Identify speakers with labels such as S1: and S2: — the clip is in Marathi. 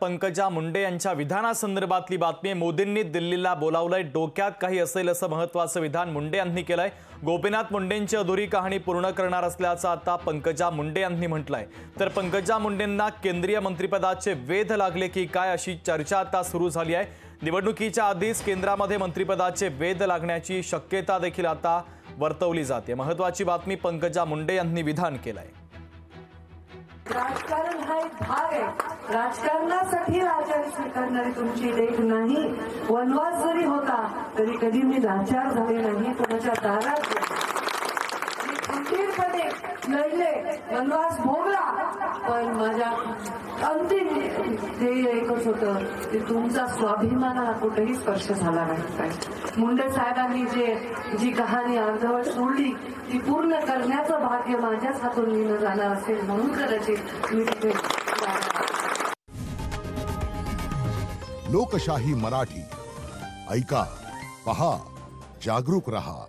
S1: पंकजा मुंडे यांच्या विधानासंदर्भातली बातमी। मोदींनी दिल्लीला बोलावलंय, डोक्यात काही असेल असं महत्त्वाचं विधान मुंडे यांनी केलंय। गोपीनाथ मुंडेंची अधुरी कहाणी पूर्ण करणार असल्याचं आता पंकजा मुंडे यांनी म्हटलंय। तर पंकजा मुंडेंना केंद्रीय मंत्रिपदाचे वेध लागले की काय अशी चर्चा आता सुरू झाली आहे। निवडणुकीच्या आधीच केंद्रामध्ये मंत्रिपदाचे वेध लागण्याची शक्यता देखील आता वर्तवली जाते। महत्त्वाची बातमी, पंकजा मुंडे यांनी विधान केलंय।
S2: राजकारण हा एक भाग आहे। राजकारणासाठी लाचारी स्वीकारणारी तुमची लेख नाही। वनवास जरी होता तरी कधी मी लाचार झाले नाही, कोणाच्या दारात मी खंबीरपणे लढले, वनवास भोगला। पण माझ्या अंतिम ध्येय एकच होतं की तुमचा स्वाभिमानाला कुठेही स्पर्श झाला नाही पाहिजे। मुंडे साहेबांनी जी कहाणी अर्धवट सोडली ती पूर्ण करण्याचं भाग्य माझ्याच हातून निघून जाणार असेल, म्हणून कदाचित मी तिथे।
S3: लोकशाही मराठी ऐका, पहा, जागरूक रहा।